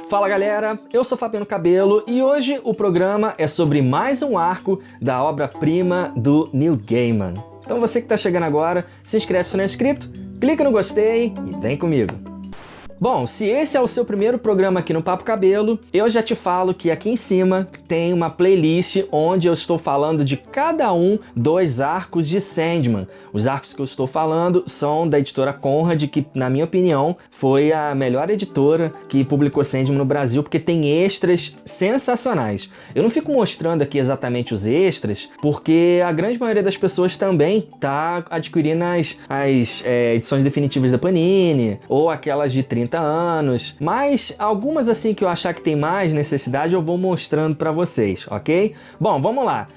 Fala galera, eu sou Fabiano Cabelo e hoje o programa é sobre mais um arco da obra-prima do Neil Gaiman. Então você que está chegando agora, se inscreve se não é inscrito, clica no gostei e vem comigo. Bom, se esse é o seu primeiro programa aqui no Papo Cabelo, eu já te falo que aqui em cima tem uma playlist onde eu estou falando de cada um dos arcos de Sandman. Os arcos que eu estou falando são da editora Conrad, que na minha opinião foi a melhor editora que publicou Sandman no Brasil, porque tem extras sensacionais. Eu não fico mostrando aqui exatamente os extras, porque a grande maioria das pessoas também está adquirindo as edições definitivas da Panini, ou aquelas de 30 anos, mas algumas assim que eu achar que tem mais necessidade eu vou mostrando para vocês, ok? Bom, vamos lá.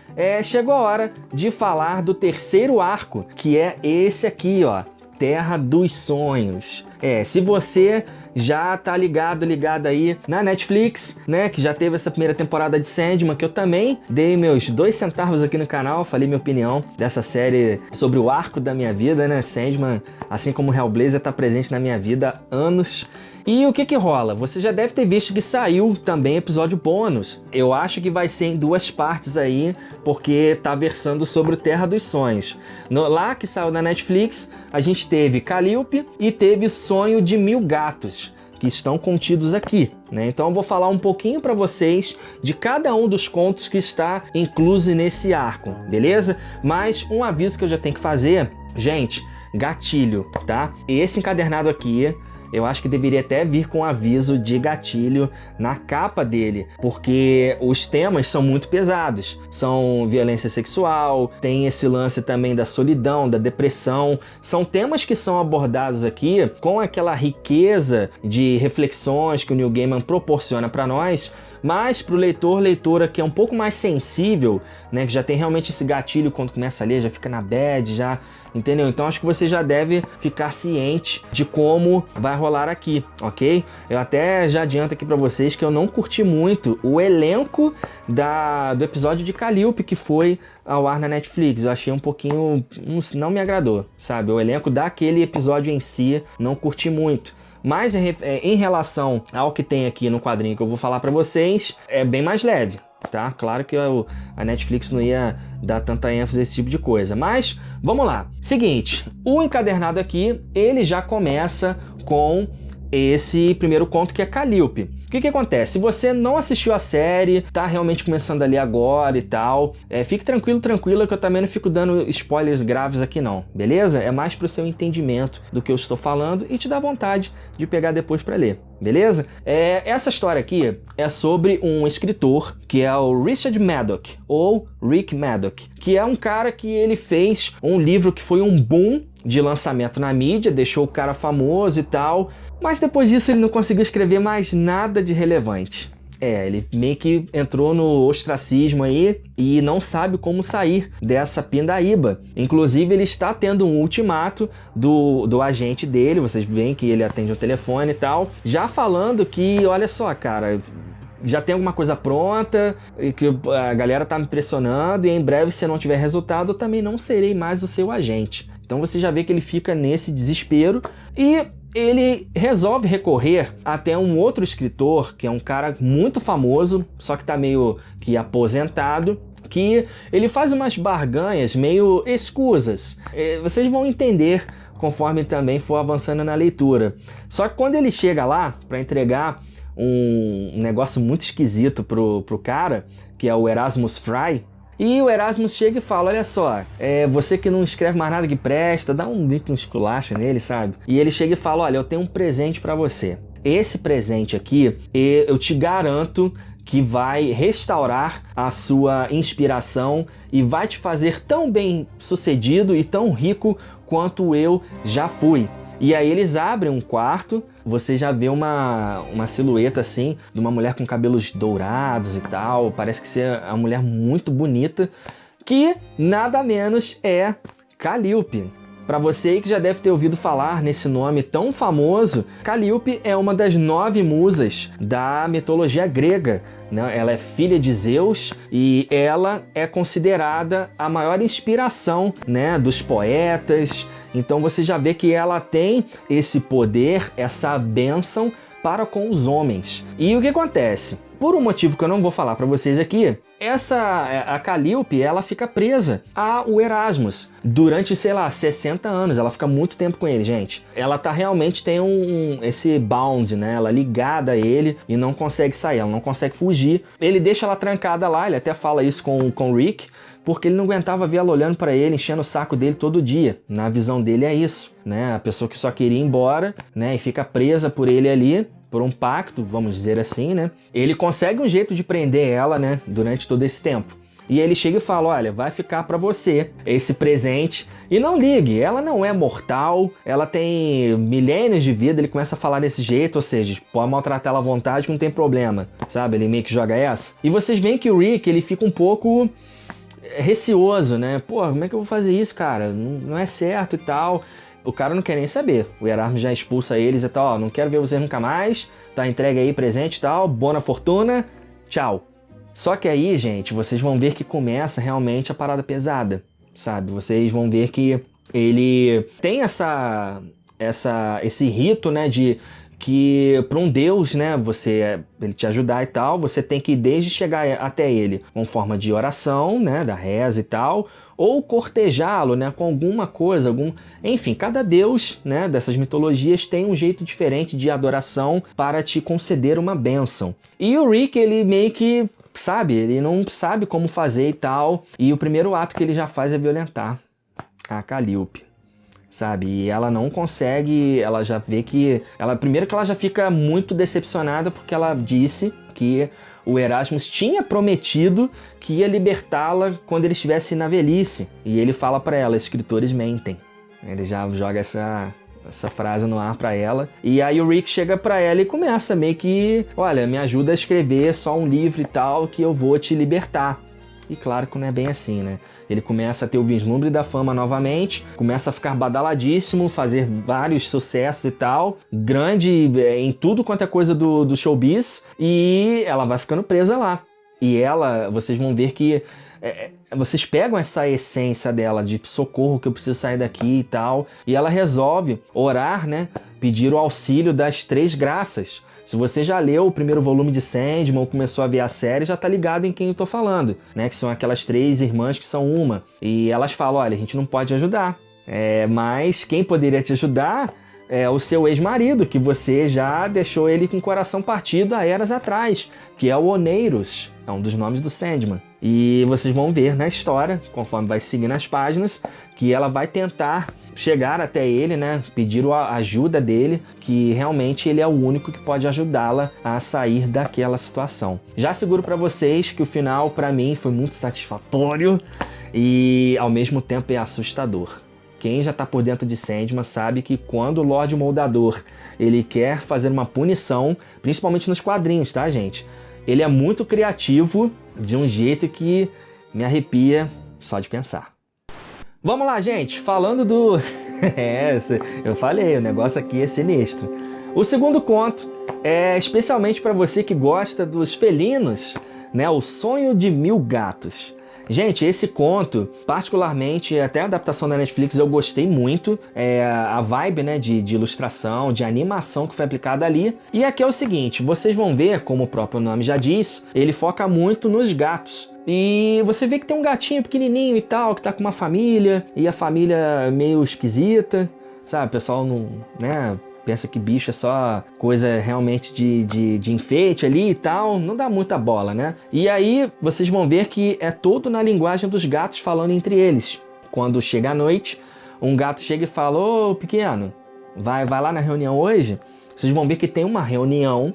Chegou a hora de falar do terceiro arco, que é esse aqui, ó, Terra dos Sonhos. Se você já tá ligado aí na Netflix, né, que já teve essa primeira temporada de Sandman, que eu também dei meus 2 centavos aqui no canal, falei minha opinião dessa série sobre o arco da minha vida, né, Sandman, assim como Hellblazer, tá presente na minha vida há anos. E o que rola? Você já deve ter visto que saiu também episódio bônus. Eu acho que vai ser em 2 partes aí, porque tá versando sobre o Terra dos Sonhos. Lá que saiu na Netflix, a gente teve Calliope e teve Sonho de Mil Gatos, que estão contidos aqui, né? Então eu vou falar um pouquinho para vocês de cada um dos contos que está incluso nesse arco, beleza? Mas um aviso que eu já tenho que fazer, gente, gatilho, tá? Esse encadernado aqui, eu acho que deveria até vir com aviso de gatilho na capa dele, porque os temas são muito pesados. São violência sexual, tem esse lance também da solidão, da depressão. São temas que são abordados aqui com aquela riqueza de reflexões que o Neil Gaiman proporciona para nós, mas para o leitora que é um pouco mais sensível, né, que já tem realmente esse gatilho quando começa a ler, já fica na bad, já, entendeu? Então acho que você já deve ficar ciente de como vai rolar aqui, ok? Eu até já adianto aqui para vocês que eu não curti muito o elenco do episódio de Calliope que foi ao ar na Netflix. Eu achei um pouquinho, não me agradou, sabe? O elenco daquele episódio em si, não curti muito. Mas em relação ao que tem aqui no quadrinho que eu vou falar pra vocês, é bem mais leve, tá? Claro que a Netflix não ia dar tanta ênfase a esse tipo de coisa, mas vamos lá. Seguinte, o encadernado aqui, ele já começa com esse primeiro conto que é Calliope. O que acontece? Se você não assistiu a série, tá realmente começando ali agora e tal, fique tranquila que eu também não fico dando spoilers graves aqui não, beleza? É mais pro seu entendimento do que eu estou falando e te dá vontade de pegar depois para ler, beleza? Essa história aqui é sobre um escritor que é o Richard Madoc, ou Rick Madoc, que é um cara que ele fez um livro que foi um boom de lançamento na mídia, deixou o cara famoso e tal, mas depois disso ele não conseguiu escrever mais nada de relevante. Ele meio que entrou no ostracismo aí e não sabe como sair dessa pindaíba. Inclusive ele está tendo um ultimato do agente dele, vocês veem que ele atende o telefone e tal, já falando que, olha só, cara, já tem alguma coisa pronta, e que a galera tá me pressionando e em breve, se não tiver resultado, eu também não serei mais o seu agente. Então você já vê que ele fica nesse desespero e ele resolve recorrer até um outro escritor, que é um cara muito famoso, só que tá meio que aposentado, que ele faz umas barganhas meio escusas. Vocês vão entender conforme também for avançando na leitura. Só que quando ele chega lá para entregar um negócio muito esquisito pro cara, que é o Erasmus Fry, e o Erasmus chega e fala, olha só, você que não escreve mais nada que presta, dá um esculacho nele, sabe? E ele chega e fala, olha, eu tenho um presente pra você. Esse presente aqui, eu te garanto que vai restaurar a sua inspiração e vai te fazer tão bem sucedido e tão rico quanto eu já fui. E aí eles abrem um quarto, você já vê uma silhueta assim, de uma mulher com cabelos dourados e tal, parece que ser uma mulher muito bonita, que nada menos é Calliope. Para você aí que já deve ter ouvido falar nesse nome tão famoso, Calliope é uma das 9 musas da mitologia grega, né? Ela é filha de Zeus e ela é considerada a maior inspiração, né, dos poetas. Então você já vê que ela tem esse poder, essa bênção para com os homens. E o que acontece? Por um motivo que eu não vou falar para vocês aqui, a Calliope, ela fica presa ao Erasmus durante, sei lá, 60 anos. Ela fica muito tempo com ele, gente. Ela realmente tem esse bound, né? Ela ligada a ele e não consegue sair, ela não consegue fugir. Ele deixa ela trancada lá, ele até fala isso com o Rick, porque ele não aguentava ver ela olhando para ele, enchendo o saco dele todo dia. Na visão dele é isso, né? A pessoa que só queria ir embora, né? E fica presa por ele ali, por um pacto, vamos dizer assim, né? Ele consegue um jeito de prender ela, né? Durante todo esse tempo. E ele chega e fala, olha, vai ficar pra você esse presente. E não ligue, ela não é mortal, ela tem milênios de vida. Ele começa a falar desse jeito, ou seja, pode maltratar ela à vontade que não tem problema, sabe? Ele meio que joga essa. E vocês veem que o Rick, ele fica um pouco receoso, né? Pô, como é que eu vou fazer isso, cara? Não é certo e tal. O cara não quer nem saber. O Erasmus já expulsa eles e tal, ó, não quero ver vocês nunca mais, tá, entregue aí presente e tal, boa fortuna, tchau. Só que aí, gente, vocês vão ver que começa realmente a parada pesada, sabe? Vocês vão ver que ele tem esse rito, né, de que para um deus, né, ele te ajudar e tal, você tem que desde chegar até ele com forma de oração, né, da reza e tal, ou cortejá-lo, né, com alguma coisa, enfim, cada deus, né, dessas mitologias tem um jeito diferente de adoração para te conceder uma bênção. E o Rick, ele meio que, sabe, ele não sabe como fazer e tal, e o primeiro ato que ele já faz é violentar a Calliope. Sabe, e ela não consegue, ela já vê que, primeiro que ela já fica muito decepcionada porque ela disse que o Erasmus tinha prometido que ia libertá-la quando ele estivesse na velhice, e ele fala pra ela, escritores mentem. Ele já joga essa frase no ar pra ela, e aí o Rick chega pra ela e começa meio que, olha, me ajuda a escrever só um livro e tal que eu vou te libertar. E claro que não é bem assim, né? Ele começa a ter o vislumbre da fama novamente, começa a ficar badaladíssimo, fazer vários sucessos e tal, grande em tudo quanto é coisa do showbiz, e ela vai ficando presa lá. E vocês vão ver que vocês pegam essa essência dela de socorro, que eu preciso sair daqui e tal, e ela resolve orar, né? Pedir o auxílio das 3 graças. Se você já leu o primeiro volume de Sandman ou começou a ver a série, já tá ligado em quem eu tô falando, né? Que são aquelas 3 irmãs que são uma. E elas falam, olha, a gente não pode ajudar. Mas quem poderia te ajudar é o seu ex-marido, que você já deixou ele com o coração partido há eras atrás, que é o Oneiros, é um dos nomes do Sandman. E vocês vão ver na história, conforme vai seguindo as páginas, que ela vai tentar chegar até ele, né, pedir a ajuda dele, que realmente ele é o único que pode ajudá-la a sair daquela situação. Já seguro para vocês que o final, para mim, foi muito satisfatório e, ao mesmo tempo, é assustador. Quem já tá por dentro de Sandman sabe que quando o Lorde Moldador ele quer fazer uma punição, principalmente nos quadrinhos, tá, gente? Ele é muito criativo de um jeito que me arrepia só de pensar. Vamos lá, gente, falando do... eu falei, o negócio aqui é sinistro. O segundo conto é especialmente para você que gosta dos felinos, né? O Sonho de Mil Gatos. Gente, esse conto, particularmente, até a adaptação da Netflix eu gostei muito, a vibe, né, de ilustração, de animação que foi aplicada ali. E aqui é o seguinte, vocês vão ver, como o próprio nome já diz, ele foca muito nos gatos. E você vê que tem um gatinho pequenininho e tal, que tá com uma família, e a família meio esquisita, sabe? O pessoal não, né... pensa que bicho é só coisa realmente de enfeite ali e tal, não dá muita bola, né? E aí vocês vão ver que é todo na linguagem dos gatos falando entre eles. Quando chega a noite, um gato chega e fala, ô pequeno, vai lá na reunião hoje? Vocês vão ver que tem uma reunião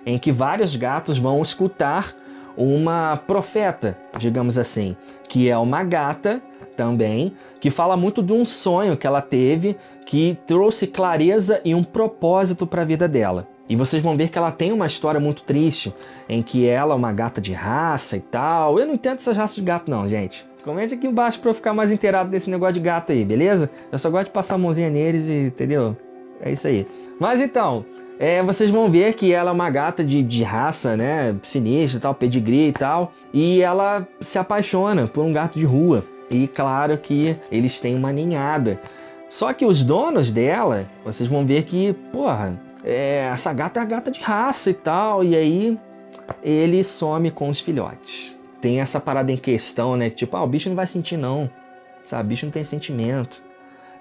em que vários gatos vão escutar uma profeta, digamos assim, que é uma gata também, que fala muito de um sonho que ela teve, que trouxe clareza e um propósito para a vida dela. E vocês vão ver que ela tem uma história muito triste, em que ela é uma gata de raça e tal. Eu não entendo essas raças de gato não, gente. Comente aqui embaixo para eu ficar mais inteirado desse negócio de gato aí, beleza? Eu só gosto de passar a mãozinha neles e, entendeu? É isso aí. Mas então, vocês vão ver que ela é uma gata de raça, né, sinistra e tal, pedigree e tal. E ela se apaixona por um gato de rua. E claro que eles têm uma ninhada. Só que os donos dela, vocês vão ver que, porra, essa gata é a gata de raça e tal, e aí ele some com os filhotes. Tem essa parada em questão, né, tipo, o bicho não vai sentir não, sabe, o bicho não tem sentimento.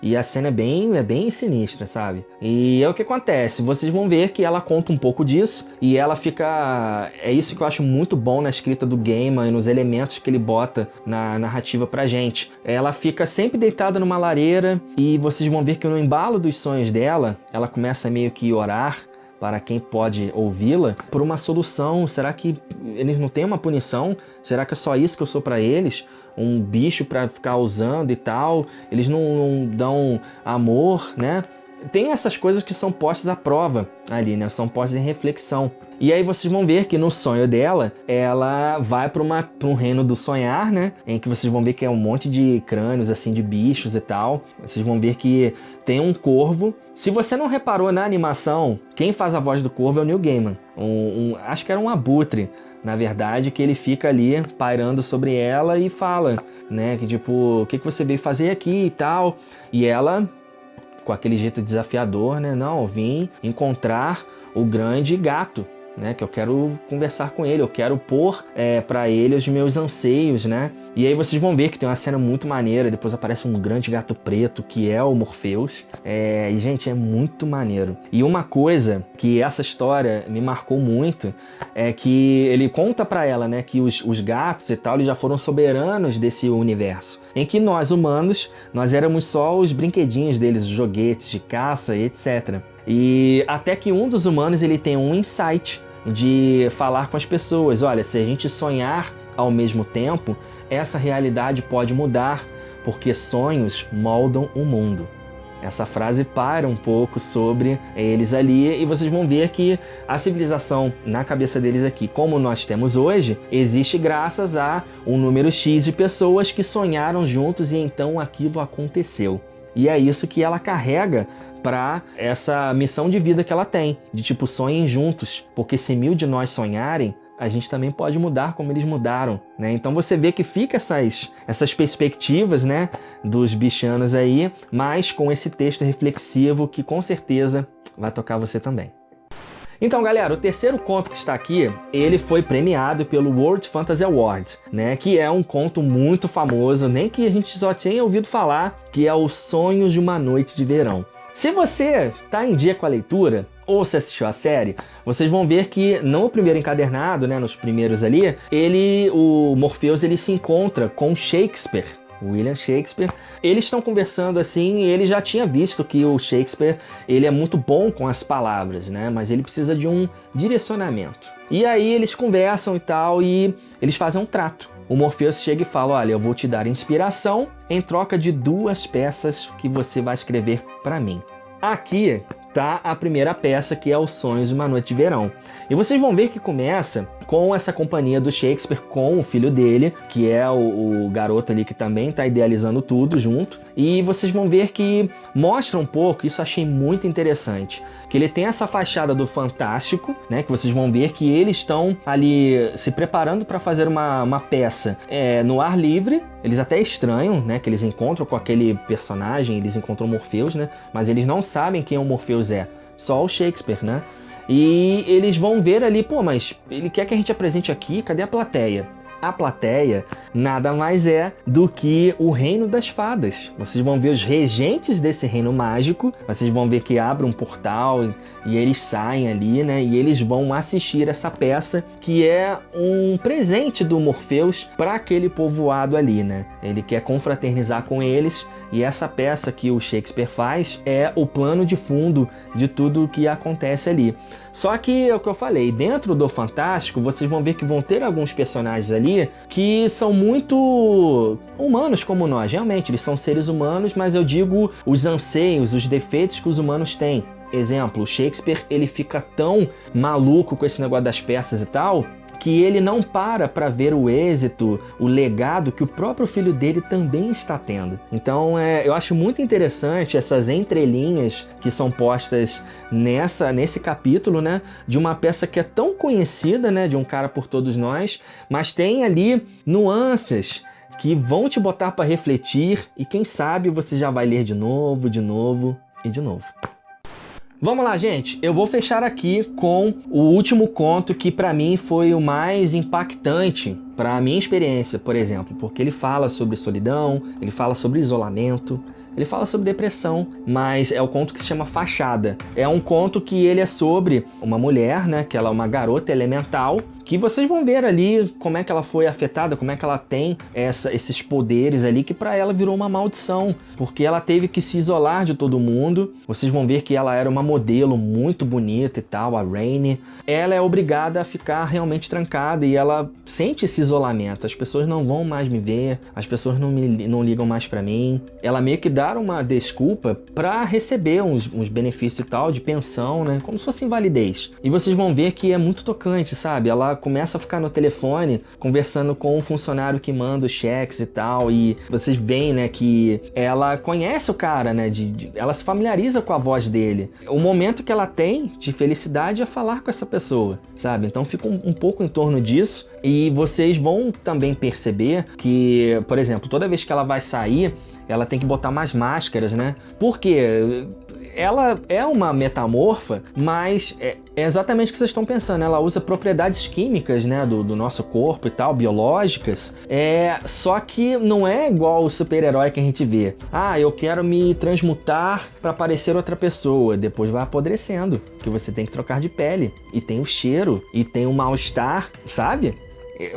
E a cena é bem sinistra, sabe? E é o que acontece, vocês vão ver que ela conta um pouco disso e ela fica... É isso que eu acho muito bom na escrita do Gaiman e nos elementos que ele bota na narrativa pra gente. Ela fica sempre deitada numa lareira e vocês vão ver que no embalo dos sonhos dela, ela começa a meio que orar para quem pode ouvi-la, por uma solução. Será que eles não têm uma punição? Será que é só isso que eu sou para eles? Um bicho para ficar usando e tal? Eles não dão amor, né? Tem essas coisas que são postas à prova ali, né? São postas em reflexão. E aí vocês vão ver que no sonho dela, ela vai para um reino do sonhar, né? Em que vocês vão ver que é um monte de crânios, assim, de bichos e tal. Vocês vão ver que tem um corvo. Se você não reparou na animação, quem faz a voz do corvo é o Neil Gaiman. Acho que era um abutre, na verdade, que ele fica ali pairando sobre ela e fala, né? Que tipo, o que você veio fazer aqui e tal. E ela, com aquele jeito desafiador, né? Não, eu vim encontrar o grande gato, né, que eu quero conversar com ele, eu quero pôr para ele os meus anseios, né? E aí vocês vão ver que tem uma cena muito maneira, depois aparece um grande gato preto, que é o Morpheus, e gente, é muito maneiro. E uma coisa que essa história me marcou muito, é que ele conta para ela, né, que os gatos e tal, eles já foram soberanos desse universo, em que nós humanos, nós éramos só os brinquedinhos deles, os joguetes de caça e etc. E até que um dos humanos, ele tem um insight de falar com as pessoas, olha, se a gente sonhar ao mesmo tempo, essa realidade pode mudar, porque sonhos moldam o mundo. Essa frase para um pouco sobre eles ali, e vocês vão ver que a civilização na cabeça deles aqui, como nós temos hoje, existe graças a um número X de pessoas que sonharam juntos e então aquilo aconteceu. E é isso que ela carrega para essa missão de vida que ela tem, de tipo, sonhem juntos, porque se 1000 de nós sonharem, a gente também pode mudar como eles mudaram, né? Então você vê que fica essas perspectivas, né, dos bichanos aí, mas com esse texto reflexivo que com certeza vai tocar você também. Então, galera, o terceiro conto que está aqui, ele foi premiado pelo World Fantasy Awards, né? Que é um conto muito famoso, nem que a gente só tinha ouvido falar, que é O Sonho de uma Noite de Verão. Se você tá em dia com a leitura, ou se assistiu a série, vocês vão ver que no primeiro encadernado, né, nos primeiros ali, o Morpheus, ele se encontra com Shakespeare, William Shakespeare. Eles estão conversando assim, e ele já tinha visto que o Shakespeare, ele é muito bom com as palavras, né? Mas ele precisa de um direcionamento. E aí eles conversam e tal, e eles fazem um trato. O Morpheus chega e fala, olha, eu vou te dar inspiração em troca de 2 peças que você vai escrever para mim. Aqui tá a primeira peça, que é Os Sonhos de uma Noite de Verão. E vocês vão ver que começa com essa companhia do Shakespeare com o filho dele, que é o garoto ali que também tá idealizando tudo junto. E vocês vão ver que mostra um pouco, isso eu achei muito interessante, que ele tem essa fachada do fantástico, né? Que vocês vão ver que eles estão ali se preparando para fazer uma peça no ar livre. Eles até estranham, né? Que eles encontram com aquele personagem, eles encontram o Morpheus, né? Mas eles não sabem quem o Morpheus é, só o Shakespeare, né? E eles vão ver ali, pô, mas ele quer que a gente apresente aqui, cadê a plateia? A plateia nada mais é do que o reino das fadas. Vocês vão ver os regentes desse reino mágico, vocês vão ver que abre um portal e eles saem ali, né? E eles vão assistir essa peça, que é um presente do Morpheus para aquele povoado ali, né? Ele quer confraternizar com eles, e essa peça que o Shakespeare faz é o plano de fundo de tudo o que acontece ali. Só que é o que eu falei, dentro do fantástico, vocês vão ver que vão ter alguns personagens ali que são muito humanos como nós. Realmente, eles são seres humanos, mas eu digo os anseios, os defeitos que os humanos têm. Exemplo, o Shakespeare, ele fica tão maluco com esse negócio das peças e tal, que ele não para ver o êxito, o legado que o próprio filho dele também está tendo. Então eu acho muito interessante essas entrelinhas que são postas nesse capítulo, né, de uma peça que é tão conhecida, né, de Um Cara por Todos Nós, mas tem ali nuances que vão te botar para refletir, e quem sabe você já vai ler de novo e de novo. Vamos lá, gente. Eu vou fechar aqui com o último conto que pra mim foi o mais impactante pra minha experiência, por exemplo, porque ele fala sobre solidão, ele fala sobre isolamento, ele fala sobre depressão, mas é o conto que se chama Fachada. É um conto que ele é sobre uma mulher, né, que ela é uma garota elemental, que vocês vão ver ali como é que ela foi afetada, como é que ela tem esses poderes ali, que pra ela virou uma maldição, porque ela teve que se isolar de todo mundo. Vocês vão ver que ela era uma modelo muito bonita e tal, a Rainy. Ela é obrigada a ficar realmente trancada e ela sente esse isolamento. As pessoas não vão mais me ver, as pessoas não ligam mais pra mim. Ela meio que dá uma desculpa pra receber uns benefícios e tal, de pensão, né, como se fosse invalidez. E vocês vão ver que é muito tocante, sabe? Ela começa a ficar no telefone conversando com um funcionário que manda os cheques e tal, e vocês veem, né, que ela conhece o cara, né, ela se familiariza com a voz dele. O momento que ela tem de felicidade é falar com essa pessoa, sabe? Então fica um pouco em torno disso, e vocês vão também perceber que, por exemplo, toda vez que ela vai sair, ela tem que botar mais máscaras, né? Porque ela é uma metamorfa, mas é exatamente o que vocês estão pensando. Ela usa propriedades químicas, né, do nosso corpo e tal, biológicas. Só que não é igual o super-herói que a gente vê. Ah, eu quero me transmutar para parecer outra pessoa. Depois vai apodrecendo, que você tem que trocar de pele. E tem o cheiro, e tem o mal-estar, sabe?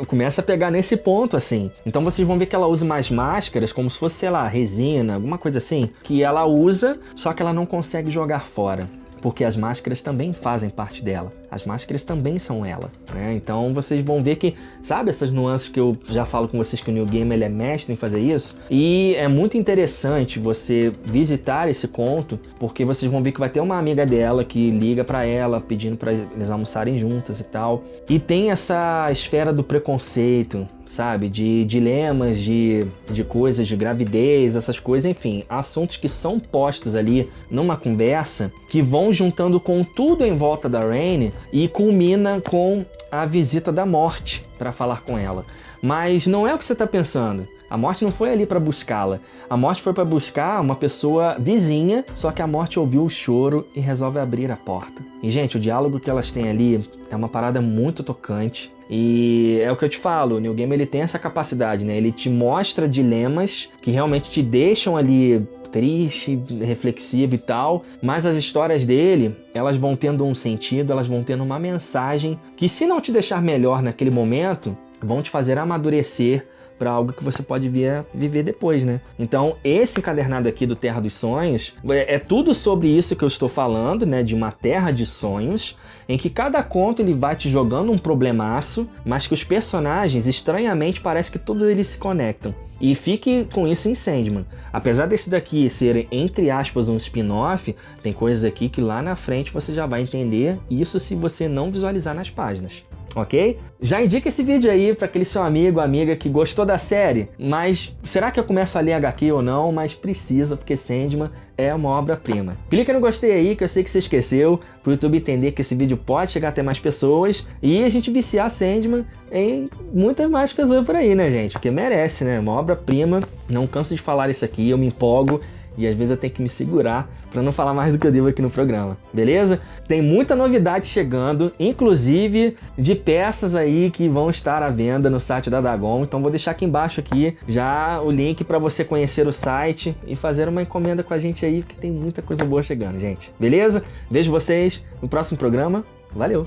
Começa a pegar nesse ponto, assim. Então vocês vão ver que ela usa mais máscaras, como se fosse, sei lá, resina, alguma coisa assim, que ela usa, só que ela não consegue jogar fora, porque as máscaras também fazem parte dela. As máscaras também são ela, né? Então vocês vão ver que, sabe, essas nuances que eu já falo com vocês, que o Neil Gaiman ele é mestre em fazer isso, e é muito interessante você visitar esse conto, porque vocês vão ver que vai ter uma amiga dela que liga pra ela, pedindo pra eles almoçarem juntas e tal, e tem essa esfera do preconceito, sabe, de dilemas, de coisas, de gravidez, essas coisas, enfim, assuntos que são postos ali numa conversa, que vão juntando com tudo em volta da Rainy, e culmina com a visita da morte para falar com ela. Mas não é o que você está pensando. A morte não foi ali para buscá-la. A morte foi para buscar uma pessoa vizinha, só que a morte ouviu o choro e resolve abrir a porta. E, gente, o diálogo que elas têm ali é uma parada muito tocante. E é o que eu te falo, o Neil Gaiman ele tem essa capacidade, né? Ele te mostra dilemas que realmente te deixam ali triste, reflexivo e tal, mas as histórias dele, elas vão tendo um sentido, elas vão tendo uma mensagem que, se não te deixar melhor naquele momento, vão te fazer amadurecer para algo que você pode viver depois, né? Então, esse encadernado aqui do Terra dos Sonhos é tudo sobre isso que eu estou falando, né? De uma terra de sonhos, em que cada conto ele vai te jogando um problemaço, mas que os personagens, estranhamente, parece que todos eles se conectam. E fique com isso em Sandman. Apesar desse daqui ser, entre aspas, um spin-off, tem coisas aqui que lá na frente você já vai entender, isso se você não visualizar nas páginas. Ok? Já indica esse vídeo aí para aquele seu amigo ou amiga que gostou da série, mas será que eu começo a ler HQ ou não? Mas precisa, porque Sandman é uma obra-prima. Clica no gostei aí, que eu sei que você esqueceu, para o YouTube entender que esse vídeo pode chegar até mais pessoas e a gente viciar Sandman em muitas mais pessoas por aí, né, gente? Porque merece, né? Uma obra-prima, não canso de falar isso aqui, eu me empolgo. E às vezes eu tenho que me segurar para não falar mais do que eu devo aqui no programa, beleza? Tem muita novidade chegando, inclusive de peças aí que vão estar à venda no site da Dagon. Então vou deixar aqui embaixo aqui já o link para você conhecer o site e fazer uma encomenda com a gente aí, que tem muita coisa boa chegando, gente. Beleza? Vejo vocês no próximo programa. Valeu!